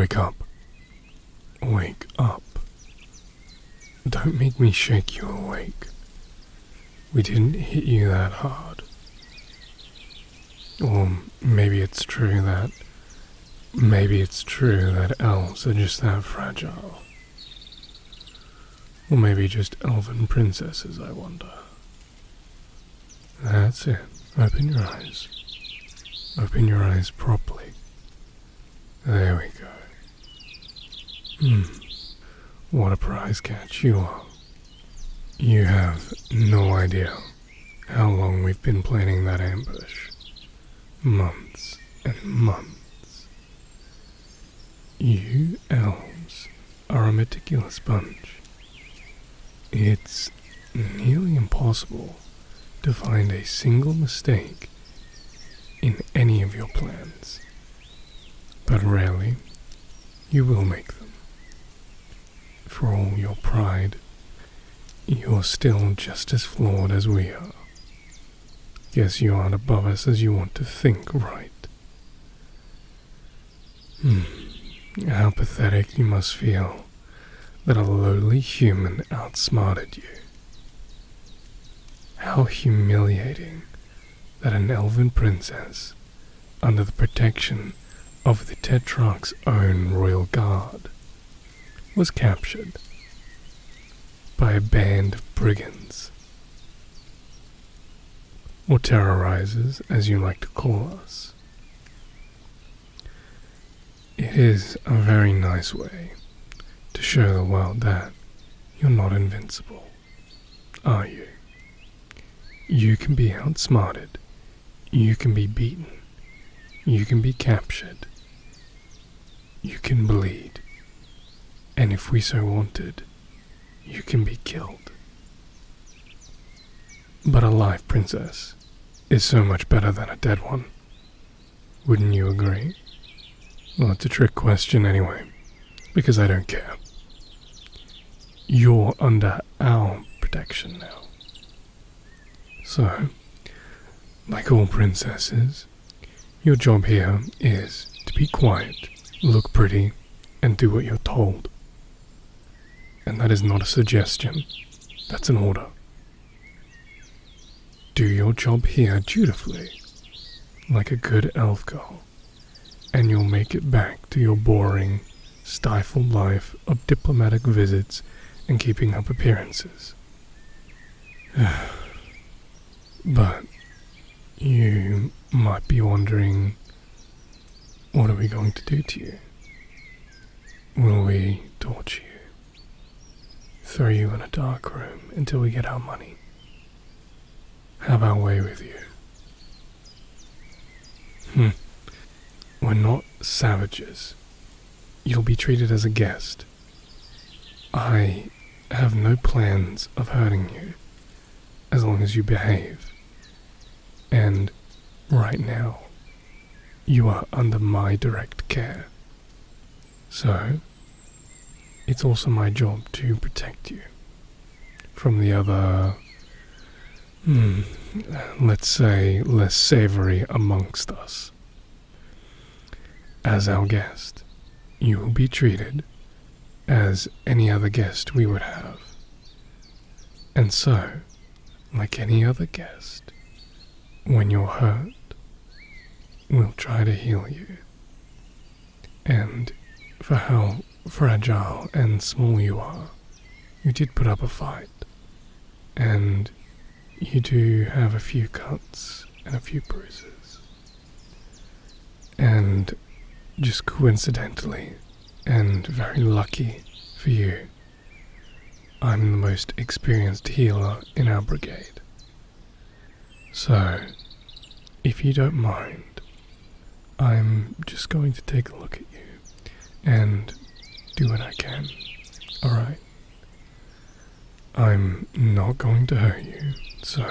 Wake up. Wake up. Don't make me shake you awake. We didn't hit you that hard. Or maybe it's true that elves are just that fragile. Or maybe just elven princesses, I wonder. That's it. Open your eyes. Open your eyes properly. There we go. What a prize catch you are. You have no idea how long we've been planning that ambush. Months and months. You elves are a meticulous bunch. It's nearly impossible to find a single mistake in any of your plans. But rarely, you will make them. For all your pride, you're still just as flawed as we are. Guess you aren't above us as you want to think, right? How pathetic you must feel that a lowly human outsmarted you. How humiliating that an elven princess, under the protection of the Tetrarch's own royal guard, was captured by a band of brigands, or terrorizers, as you like to call us. It is a very nice way to show the world that you're not invincible, are you? You can be outsmarted, you can be beaten, you can be captured, you can bleed, and if we so wanted, you can be killed. But a live princess is so much better than a dead one. Wouldn't you agree? Well, it's a trick question anyway, because I don't care. You're under our protection now. So, like all princesses, your job here is to be quiet, look pretty, and do what you're told. And that is not a suggestion, that's an order. Do your job here dutifully, like a good elf girl, and you'll make it back to your boring, stifled life of diplomatic visits and keeping up appearances. But you might be wondering, what are we going to do to you? Will we torture you? Throw you in a dark room until we get our money? Have our way with you? We're not savages. You'll be treated as a guest. I have no plans of hurting you, as long as you behave. And right now, you are under my direct care. So, it's also my job to protect you from the other, let's say, less savory amongst us. As our guest, you will be treated as any other guest we would have. And so, like any other guest, when you're hurt, we'll try to heal you. And for how fragile and small you are, you did put up a fight. And you do have a few cuts and a few bruises. And just coincidentally, and very lucky for you, I'm the most experienced healer in our brigade. So, if you don't mind, I'm just going to take a look at you and do what I can, alright? I'm not going to hurt you, so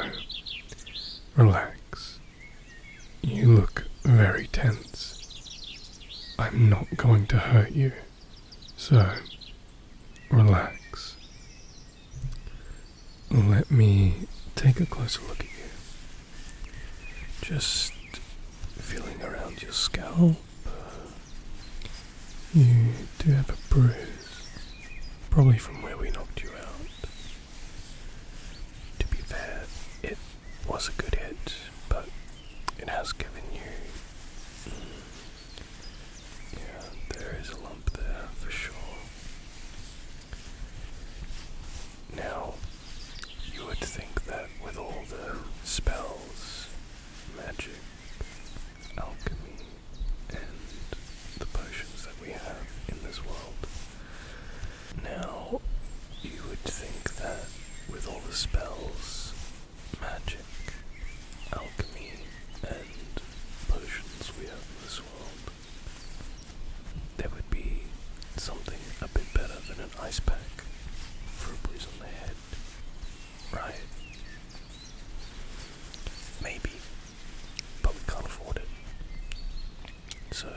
relax. You look very tense. I'm not going to hurt you, so relax. Let me take a closer look at you. Just feeling around your scalp. You do have a bruise, probably from where we knocked you out. To be fair, it was a good hit, but it has given you... Yeah, there is a lump there for sure. Now, you would think that with all the spells, magic, alchemy, and the potions that we have in this world, now, you would think that with all the spells, magic, alchemy, and potions we have in this world, there would be something a bit better than an ice pack for a bruise on the head, right? Maybe, but we can't afford it. So,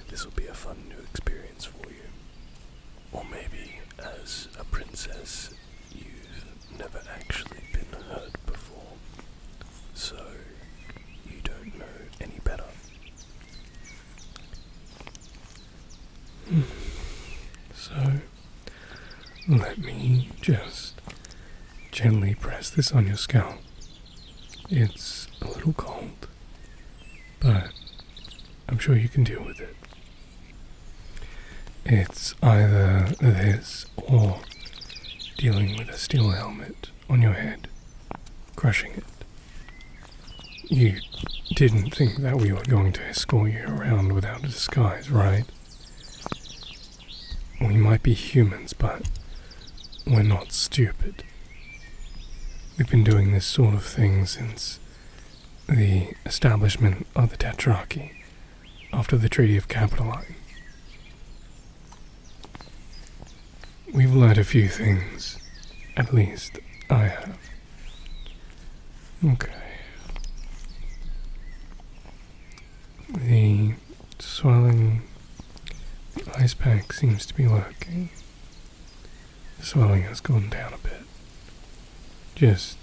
this will be a fun new experience for you. Or maybe, as a princess, you've never actually been hurt before, so you don't know any better. So, let me just gently press this on your scalp. It's a little cold, but I'm sure you can deal with it. It's either this or dealing with a steel helmet on your head, crushing it. You didn't think that we were going to escort you around without a disguise, right? We might be humans, but we're not stupid. We've been doing this sort of thing since the establishment of the Tetrarchy after the Treaty of Capitoline. We've learned a few things, at least I have. Okay. The swelling, the ice pack seems to be working. The swelling has gone down a bit. Just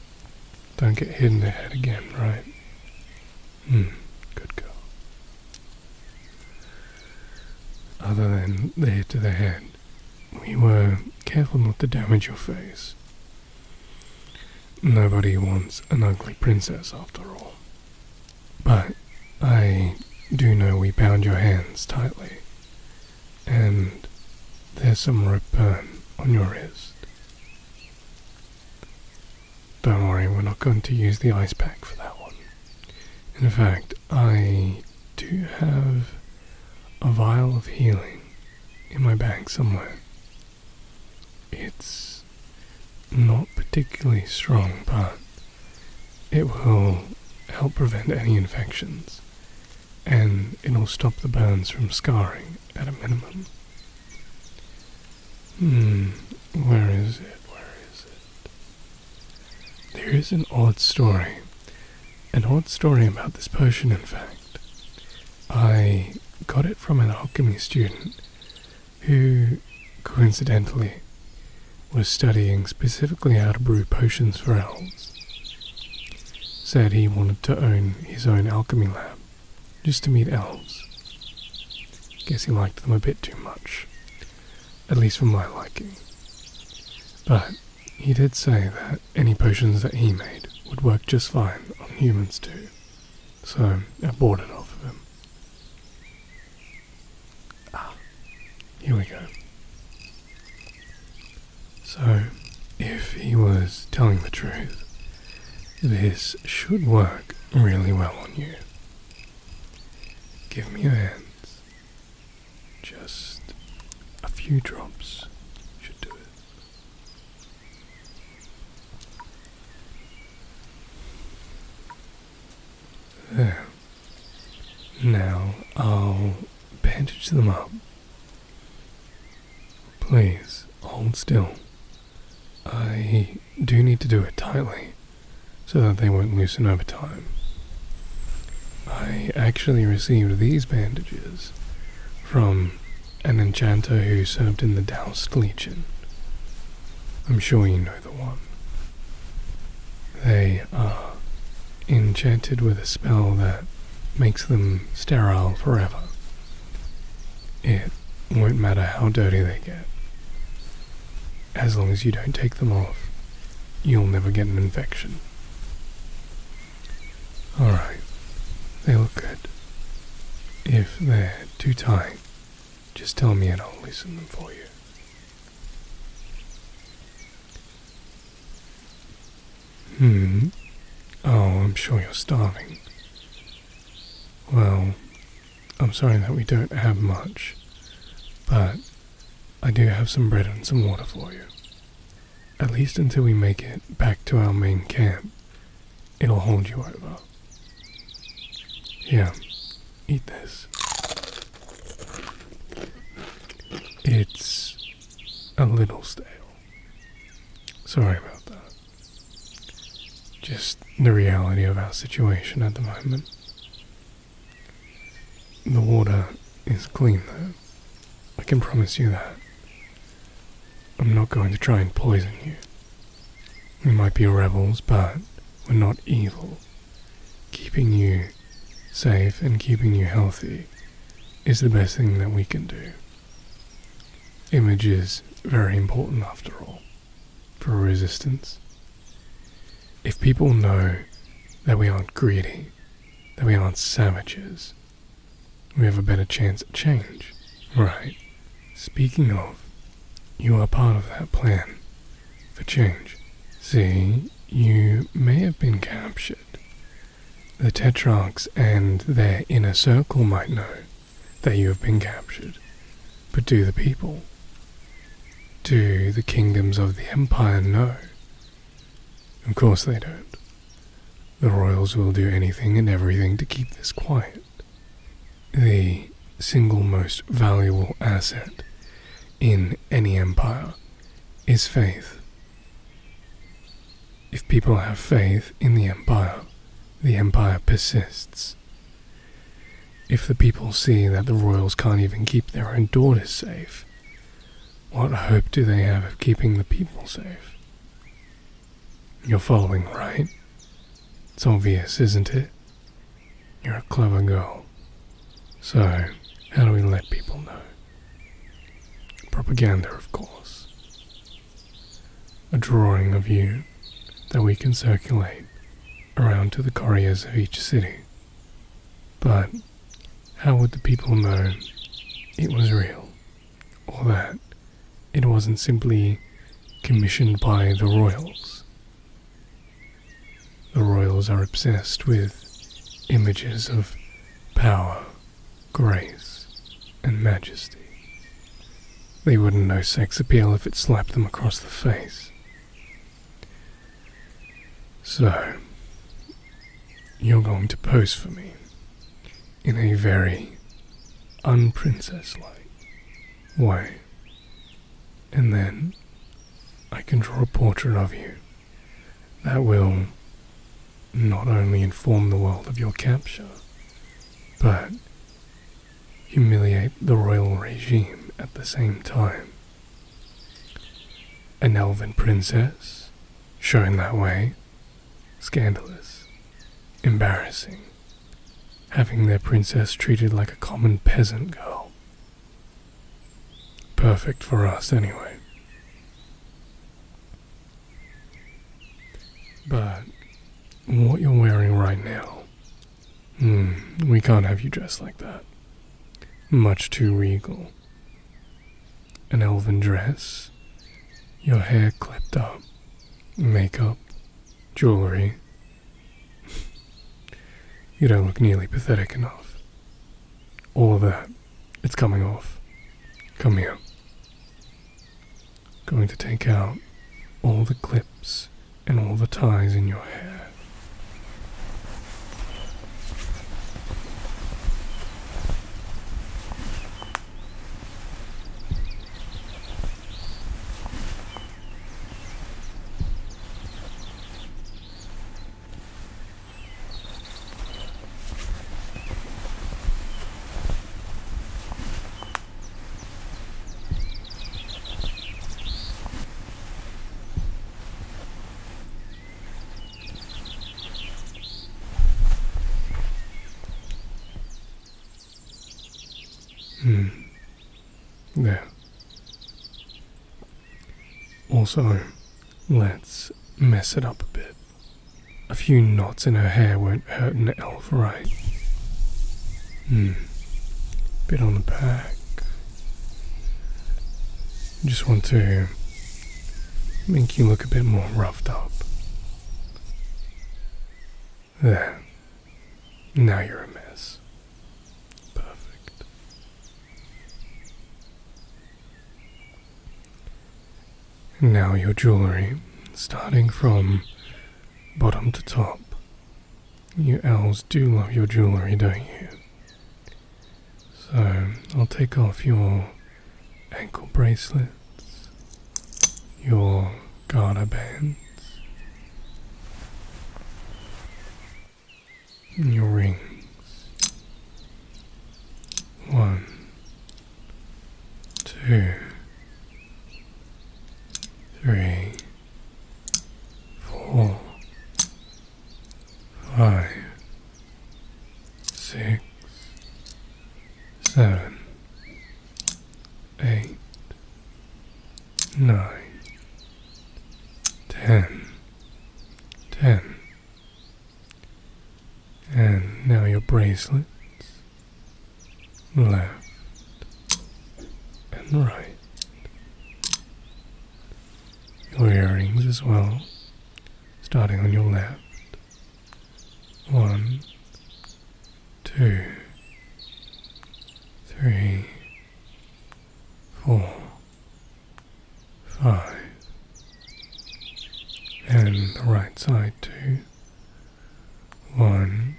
don't get hit in the head again, right? Good girl. Other than the hit to the head, we were careful not to damage your face. Nobody wants an ugly princess after all. But I do know we bound your hands tightly, and there's some rope burn on your wrist. Don't worry, we're not going to use the ice pack for that one. In fact, I do have a vial of healing in my bag somewhere. It's not particularly strong, but it will help prevent any infections, and it'll stop the burns from scarring at a minimum. Where is it? There is an odd story about this potion, in fact. I got it from an alchemy student who, coincidentally, was studying specifically how to brew potions for elves. Said he wanted to own his own alchemy lab, just to meet elves. Guess he liked them a bit too much, at least for my liking. But he did say that any potions that he made would work just fine on humans too, so I bought it off of him. Here we go. So, if he was telling the truth, this should work really well on you. Give me your hands. Just a few drops should do it. There. Now I'll bandage them up. Please, hold still. I do need to do it tightly, so that they won't loosen over time. I actually received these bandages from an enchanter who served in the Doused Legion. I'm sure you know the one. They are enchanted with a spell that makes them sterile forever. It won't matter how dirty they get. As long as you don't take them off, you'll never get an infection. Alright, they look good. If they're too tight, just tell me and I'll loosen them for you. Oh, I'm sure you're starving. Well, I'm sorry that we don't have much, but I do have some bread and some water for you. At least until we make it back to our main camp, it'll hold you over. Here, eat this. It's a little stale. Sorry about that. Just the reality of our situation at the moment. The water is clean though. I can promise you that. I'm not going to try and poison you. We might be rebels, but we're not evil. Keeping you safe and keeping you healthy is the best thing that we can do. Image is very important after all, for resistance. If people know that we aren't greedy, that we aren't savages, we have a better chance at change, right? Speaking of, you are part of that plan for change. See, you may have been captured. The Tetrarchs and their inner circle might know that you have been captured, but do the people? Do the kingdoms of the Empire know? Of course they don't. The royals will do anything and everything to keep this quiet. The single most valuable asset in any empire is faith. If people have faith in the empire persists. If the people see that the royals can't even keep their own daughters safe, what hope do they have of keeping the people safe? You're following, right? It's obvious, isn't it? You're a clever girl. So, how do we let people know? Propaganda, of course. A drawing of you that we can circulate around to the couriers of each city. But how would the people know it was real? Or that it wasn't simply commissioned by the royals? The royals are obsessed with images of power, grace, and majesty. They wouldn't know sex appeal if it slapped them across the face. So, you're going to pose for me in a very unprincess-like way. And then I can draw a portrait of you that will not only inform the world of your capture, but humiliate the royal regime at the same time. An elven princess, shown that way, scandalous, embarrassing, having their princess treated like a common peasant girl. Perfect for us anyway. But what you're wearing right now, we can't have you dressed like that. Much too regal. An elven dress, your hair clipped up, makeup, jewelry. You don't look nearly pathetic enough. All of that, it's coming off. Come here. Going to take out all the clips and all the ties in your hair. There. Also, let's mess it up a bit. A few knots in her hair won't hurt an elf, right? Bit on the back. Just want to make you look a bit more roughed up. There. Now you're a mess. Perfect. And now your jewelry, starting from bottom to top. You elves do love your jewelry, don't you? So, I'll take off your ankle bracelets, your garter bands, and your rings. 1, 2, 3, 4, 5, 6, 7, 8, 9, 10. And now your bracelets, left and right. Your earrings as well, starting on your left. 1, 2, 3, 4, 5, and the right side too. 1,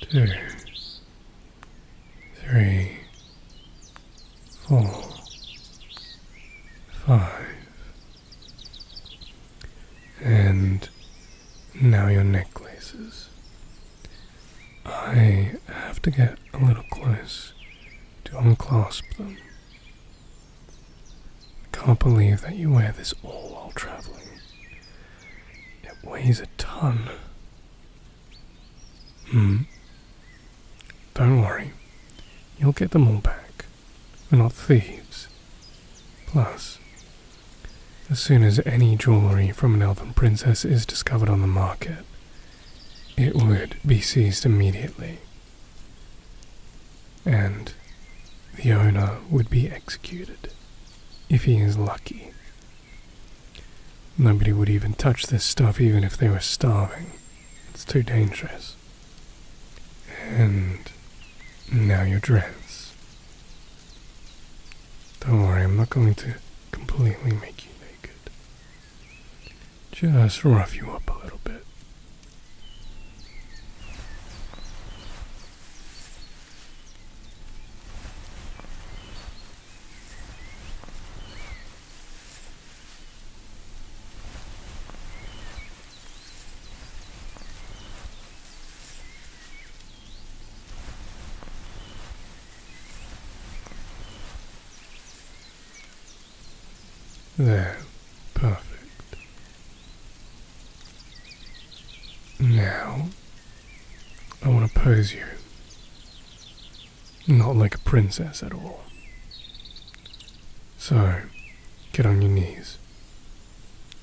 2, 3, 4, 5, and now your necklaces. I have to get a little close to unclasp them. Can't believe that you wear this all while traveling. It weighs a ton. Don't worry. You'll get them all back. We're not thieves. Plus, as soon as any jewelry from an elven princess is discovered on the market, it would be seized immediately. And the owner would be executed, if he is lucky. Nobody would even touch this stuff even if they were starving. It's too dangerous. And now your dress. Don't worry, I'm not going to completely make you naked. Just rough you up a little bit. There, perfect. Now, I want to pose you. Not like a princess at all. So, get on your knees.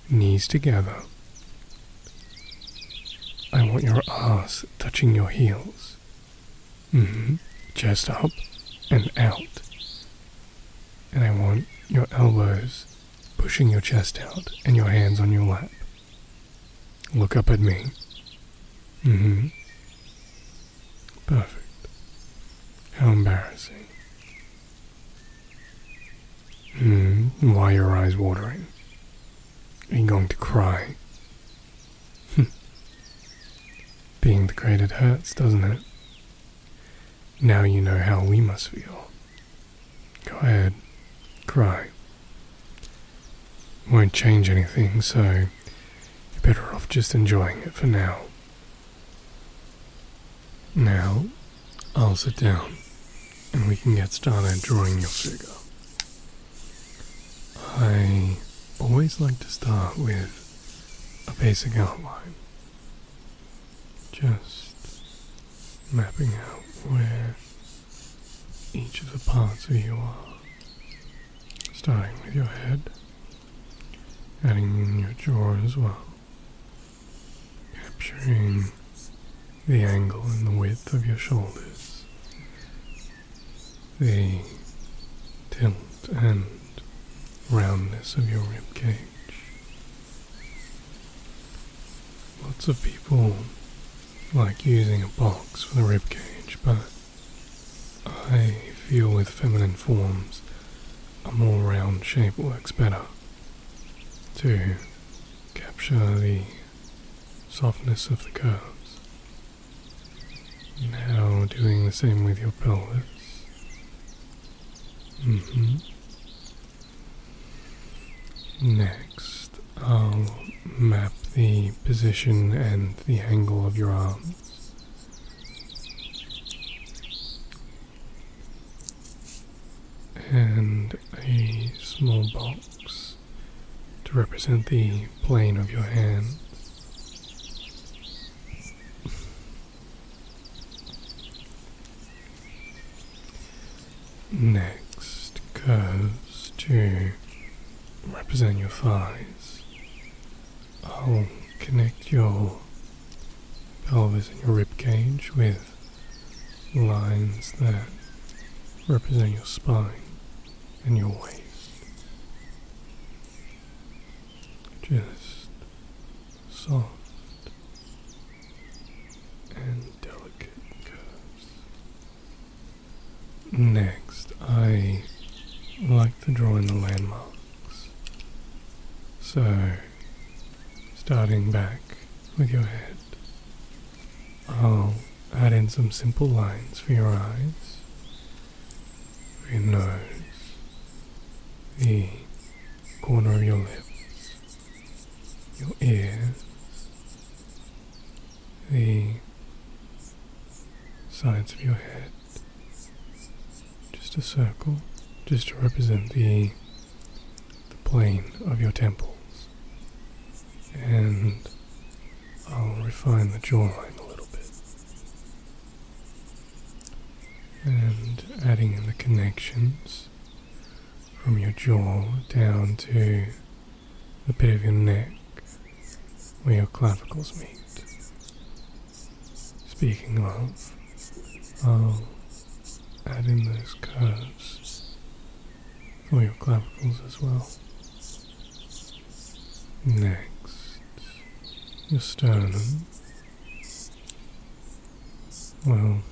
Knees together. I want your ass touching your heels. Chest up and out. And I want your elbows pushing your chest out and your hands on your lap. Look up at me. Perfect. How embarrassing. Why are your eyes watering? Are you going to cry? Being degraded hurts, doesn't it? Now you know how we must feel. Go ahead, cry. Won't change anything, so you're better off just enjoying it for now. Now, I'll sit down, and we can get started drawing your figure. I always like to start with a basic outline. Just mapping out where each of the parts of you are. starting with your head, adding in your jaw as well, capturing the angle and the width of your shoulders, the tilt and roundness of your rib cage. Lots of people like using a box for the rib cage, but I feel with feminine forms a more round shape works better to capture the softness of the curves. Now doing the same with your pelvis. Next, I'll map the position and the angle of your arms. And a small box to represent the plane of your hands. Next, curves to represent your thighs. I'll connect your pelvis and your rib cage with lines that represent your spine and your waist. Just soft and delicate curves. Next, I like to draw in the landmarks. So, starting back with your head, I'll add in some simple lines for your eyes, for your nose, the corner of your lips, your ears, the sides of your head. Just a circle, just to represent the plane of your temples. And I'll refine the jawline a little bit. And adding in the connections from your jaw down to the pit of your neck where your clavicles meet. Speaking of, I'll add in those curves for your clavicles as well. Next, your sternum. Well,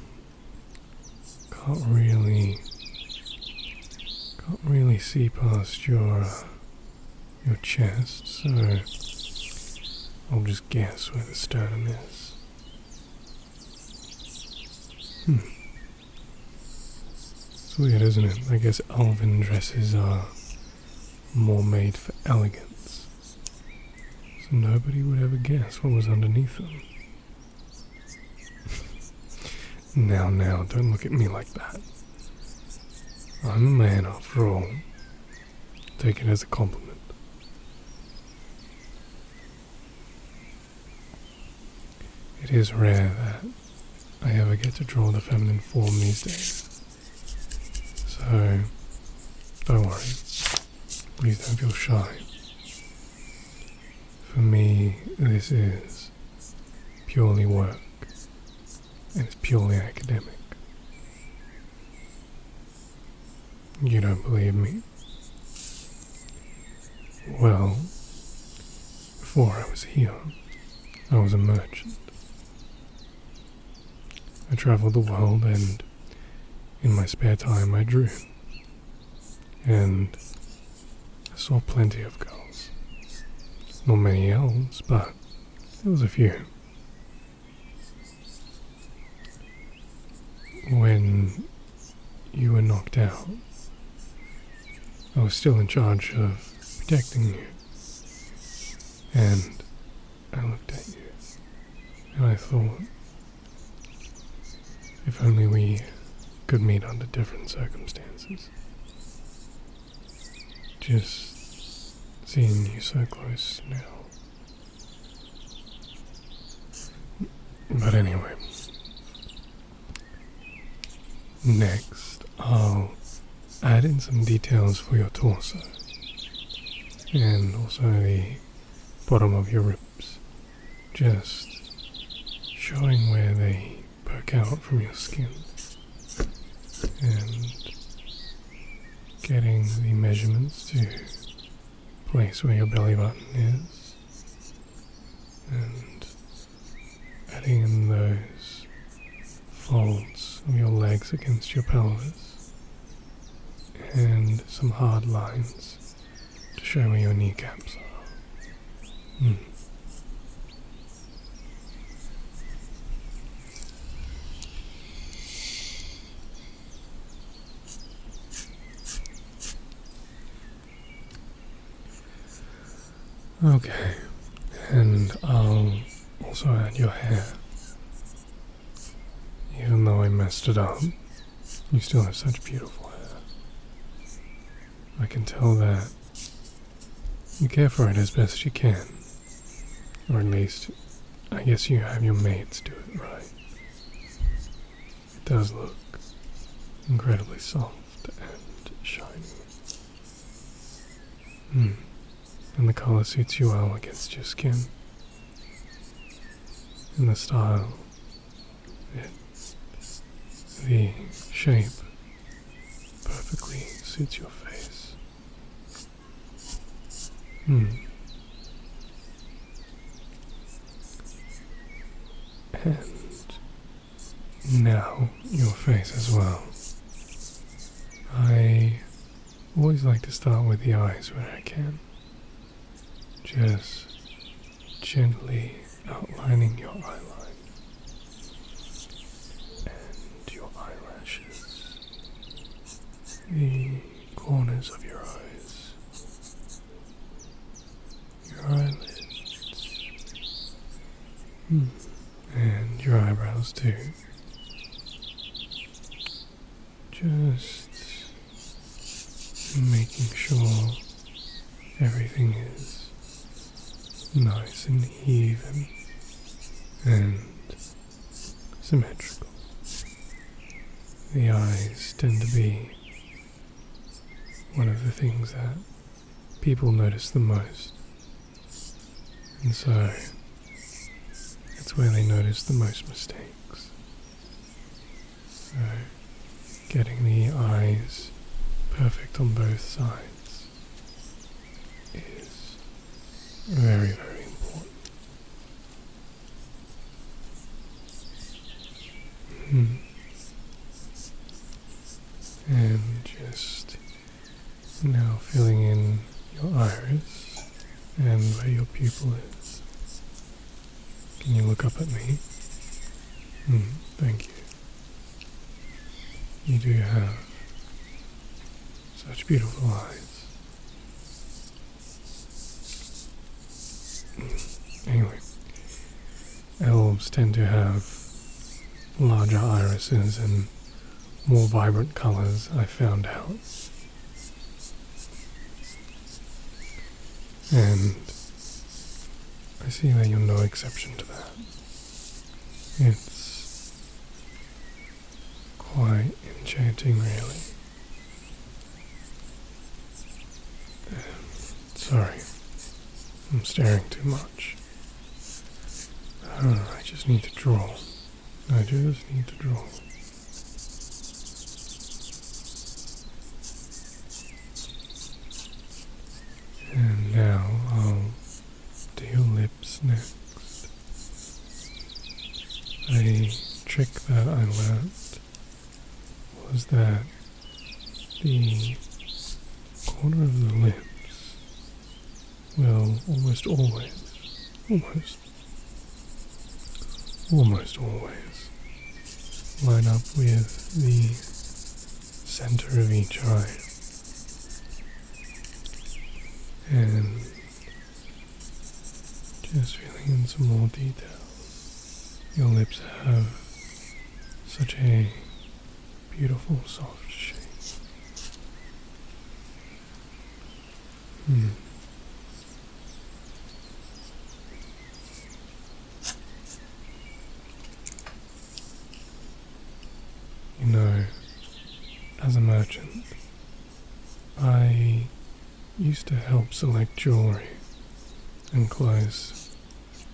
can't really see past your chest, so I'll just guess where the sternum is. It's weird, isn't it? I guess elven dresses are more made for elegance, so nobody would ever guess what was underneath them. Now, don't look at me like that. I'm a man after all. Take it as a compliment. It is rare that I ever get to draw the feminine form these days. So, don't worry. Please don't feel shy. For me, this is purely work, and it's purely academic. You don't believe me? Well, before I was here, I was a merchant. I traveled the world, and in my spare time I drew. And I saw plenty of girls. Not many elves, but there was a few. When you were knocked out, I was still in charge of protecting you. And I looked at you, and I thought, if only we could meet under different circumstances. Just seeing you so close now. But anyway, next I'll add add in some details for your torso, and also the bottom of your ribs, just showing where they poke out from your skin, and getting the measurements to place where your belly button is, and adding in those folds of your legs against your pelvis, and some hard lines to show where your kneecaps are. Okay, and I'll also add your hair. Even though I messed it up, you still have such beautiful hair. I can tell that you care for it as best you can. Or at least, I guess you have your mates do it right. It does look incredibly soft and shiny. And the color suits you well against your skin. And the style, the shape perfectly suits your face. And now your face as well. I always like to start with the eyes where I can. Just gently outlining your eyeline and your eyelashes, the corners of your eyes, your eyelids, and your eyebrows too. Just making sure everything is nice and even and symmetrical. The eyes tend to be one of the things that people notice the most, and so it's where they notice the most mistakes. So getting the eyes perfect on both sides is very, very important. And just now filling in your iris and where your pupil is. Can you look up at me? Thank you. You do have such beautiful eyes. Anyway, elves tend to have larger irises and more vibrant colors, I found out. And I see that you're no exception to that. It's quite enchanting, really. Sorry, I'm staring too much. I just need to draw. I just need to draw. And now I'll do your lips next. A trick that I learnt was that the corner of the lips will almost always line up with the center of each eye. And just filling in some more detail. Your lips have such a beautiful soft shape. You know, as a merchant, I used to help select jewelry and clothes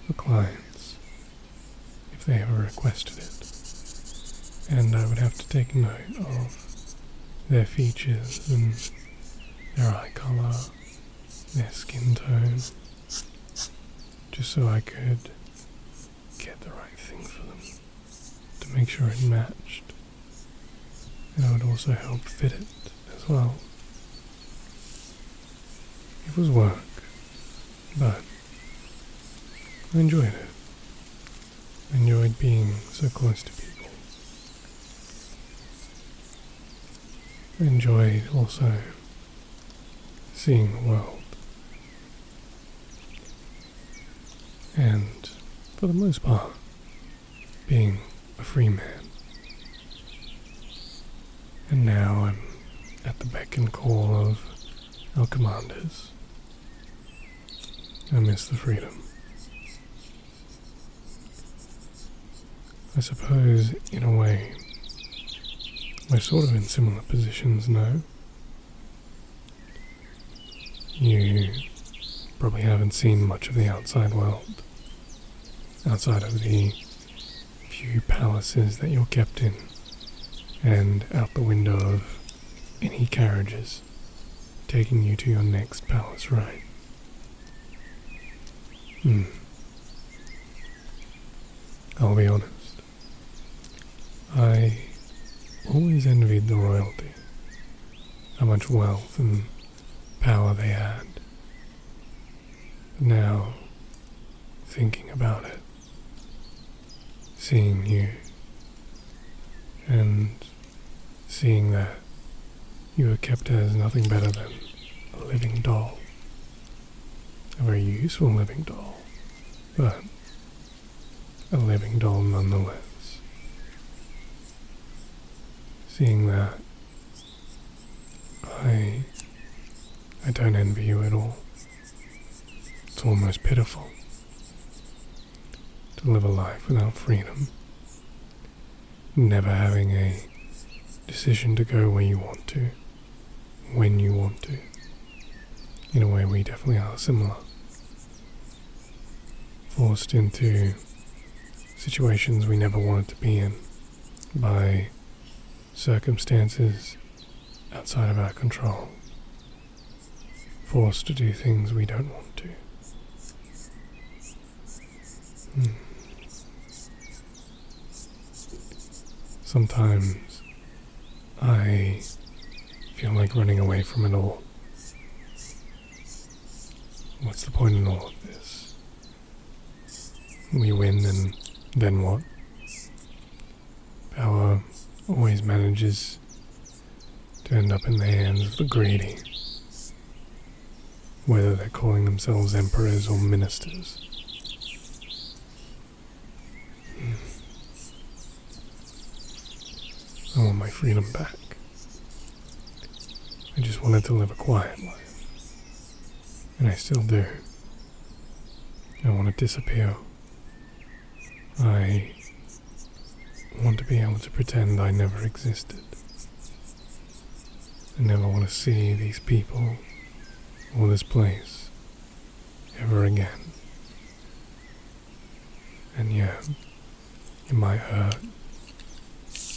for clients if they ever requested it, and I would have to take note of their features and their eye color, their skin tone, just so I could get the right thing for them to make sure it matched, and I would also help fit it as well. It was work, but I enjoyed it. I enjoyed being so close to people. I enjoyed also seeing the world. And, for the most part, being a free man. And now I'm at the beck and call of our commanders. I miss the freedom. I suppose, in a way, we're sort of in similar positions now. You probably haven't seen much of the outside world, outside of the few palaces that you're kept in, and out the window of any carriages taking you to your next palace ride. I'll be honest. I always envied the royalty, how much wealth and power they had. But now, thinking about it, seeing you, and seeing that you were kept as nothing better than a living doll, a very useful living doll, but a living doll nonetheless. Seeing that, I don't envy you at all. It's almost pitiful to live a life without freedom, never having a decision to go where you want to, when you want to. In a way, we definitely are similar. Forced into situations we never wanted to be in by circumstances outside of our control. Forced to do things we don't want to. Sometimes I feel like running away from it all. What's the point in all of this? We win, and then what? Power always manages to end up in the hands of the greedy, whether they're calling themselves emperors or ministers. I want my freedom back. I just wanted to live a quiet life, and I still do. I want to disappear. I want to be able to pretend I never existed. I never want to see these people or this place ever again. And yeah, it might hurt.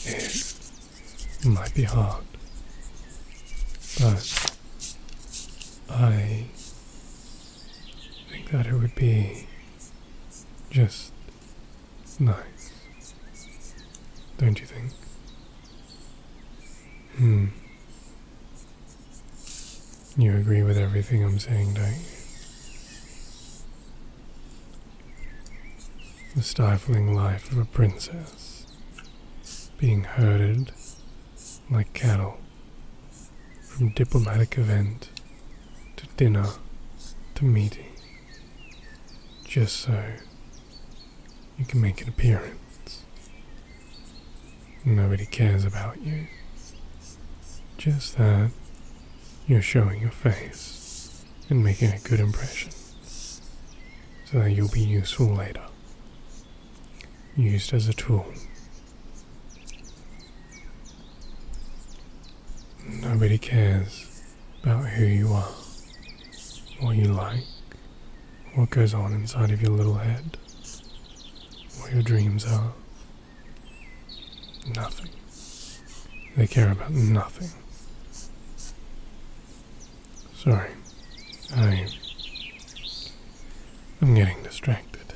It might be hard. But I think that it would be just nice. Don't you think? You agree with everything I'm saying, don't you? The stifling life of a princess, being herded like cattle from diplomatic event to dinner to meeting, just so you can make an appearance. Nobody cares about you, just that you're showing your face and making a good impression, so that you'll be useful later, used as a tool. Nobody cares about who you are, what you like, what goes on inside of your little head, what your dreams are. Nothing. They care about nothing. Sorry, I'm getting distracted.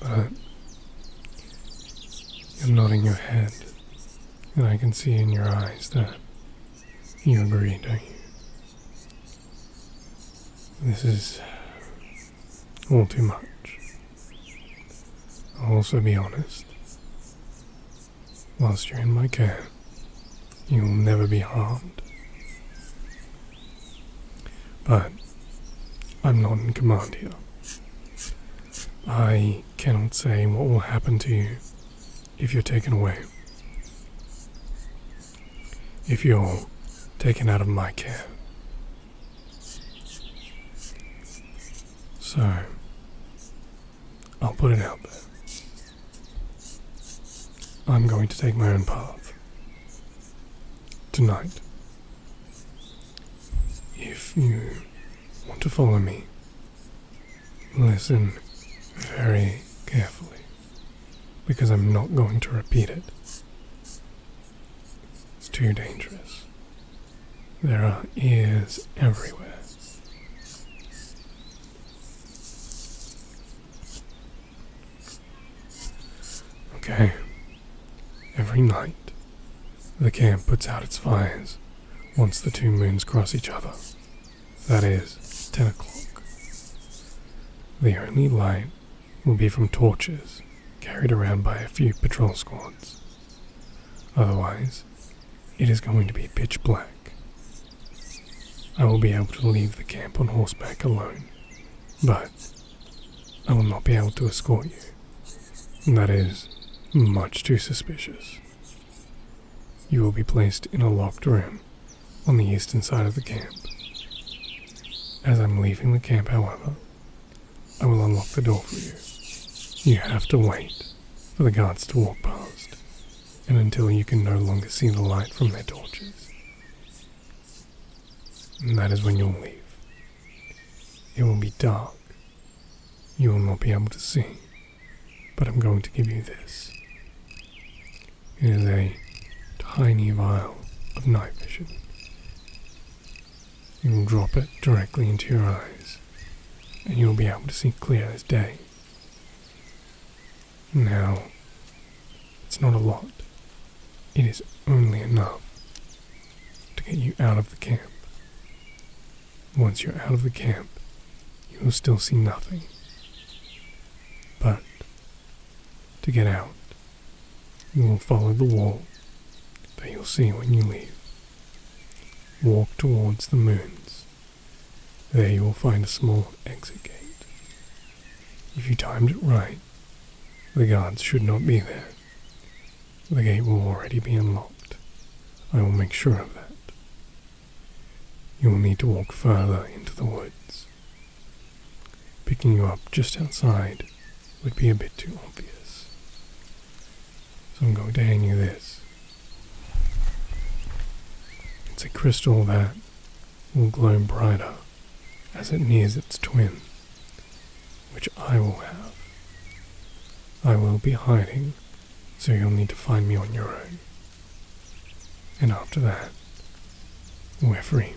But you're nodding your head, and I can see in your eyes that you agree, don't you? This is all too much. I'll also be honest. Whilst you're in my care, you will never be harmed. But I'm not in command here. I cannot say what will happen to you if you're taken away. If you're taken out of my care. So, I'll put it out there. I'm going to take my own path. Tonight. If you want to follow me, listen very carefully, because I'm not going to repeat it. It's too dangerous. There are ears everywhere. Okay. Every night, the camp puts out its fires once the two moons cross each other. That is, 10 o'clock. The only light will be from torches carried around by a few patrol squads. Otherwise, it is going to be pitch black. I will be able to leave the camp on horseback alone, but I will not be able to escort you. That is much too suspicious. You will be placed in a locked room on the eastern side of the camp. As I'm leaving the camp, however, I will unlock the door for you. You have to wait for the guards to walk past, and until you can no longer see the light from their torches. And that is when you'll leave. It will be dark. You will not be able to see, but I'm going to give you this. It is a tiny vial of night vision. You will drop it directly into your eyes, and you will be able to see clear as day. Now, it's not a lot. It is only enough to get you out of the camp. Once you're out of the camp, you will still see nothing. But to get out, you will follow the wall that you'll see when you leave. Walk towards the moons. There you will find a small exit gate. If you timed it right, the guards should not be there. The gate will already be unlocked. I will make sure of that. You will need to walk further into the woods. Picking you up just outside would be a bit too obvious. So I'm going to hand you this. It's a crystal that will glow brighter as it nears its twin, which I will have. I will be hiding, so you'll need to find me on your own. And after that, we're free.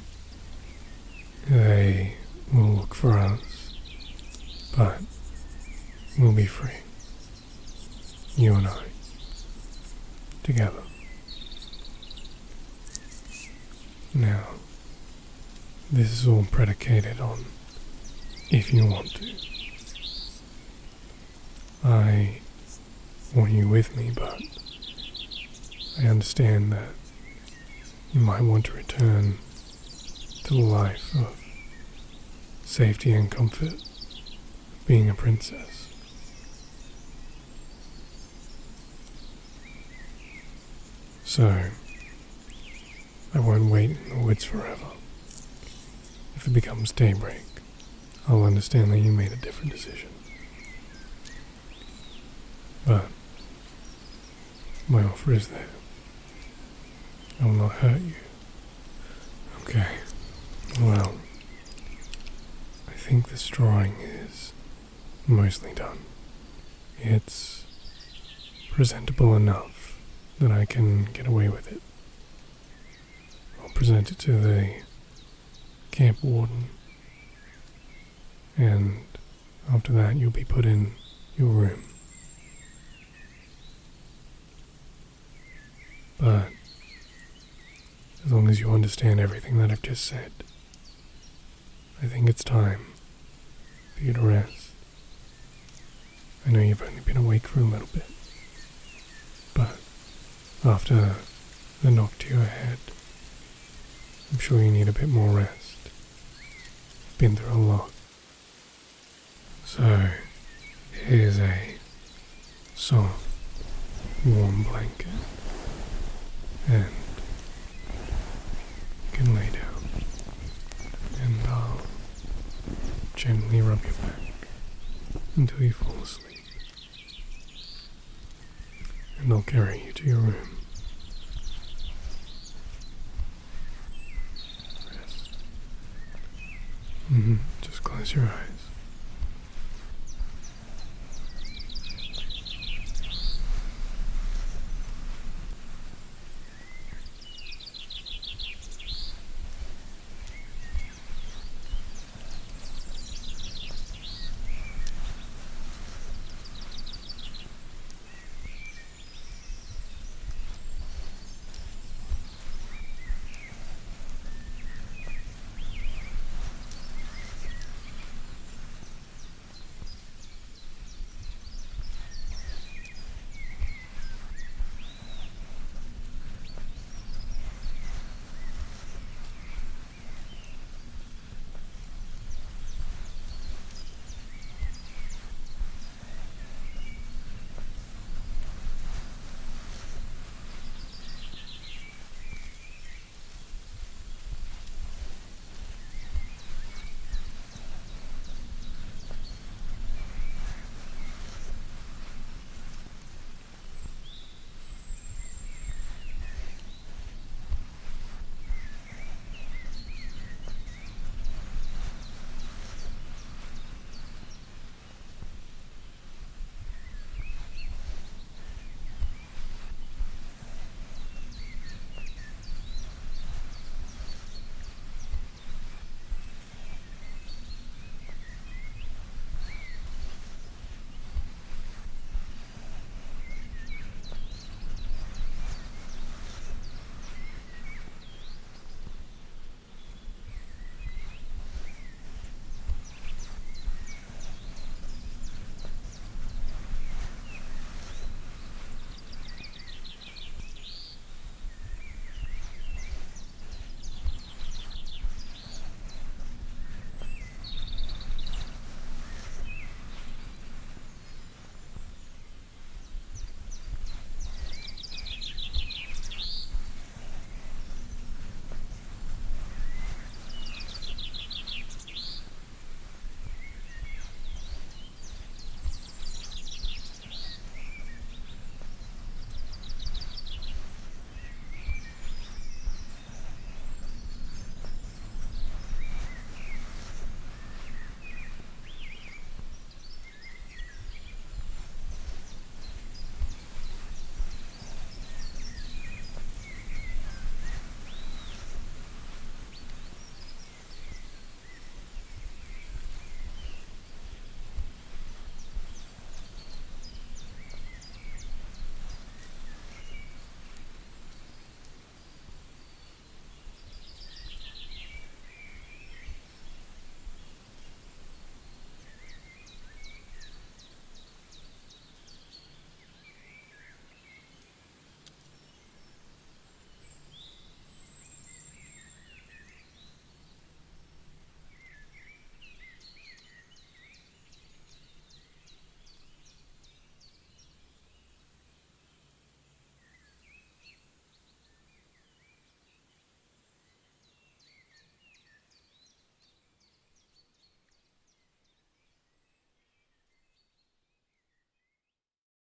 They will look for us, but we'll be free. You and I. Together. Now, this is all predicated on if you want to. I want you with me, but I understand that you might want to return to the life of safety and comfort of being a princess. So, I won't wait in the woods forever. If it becomes daybreak, I'll understand that you made a different decision. But My offer is there. I will not hurt you. Okay, well, I think this drawing is mostly done. It's presentable enough that I can get away with it. I'll present it to the camp warden, and after that you'll be put in your room. But as long as you understand everything that I've just said, I think it's time for you to rest. I know you've only been awake for a little bit, but after the knock to your head, I'm sure you need a bit more rest. You've been through a lot. So, here's a soft, warm blanket, and you can lay down, and I'll gently rub your back until you fall asleep. And I'll carry you to your room. Rest. Just close your eyes.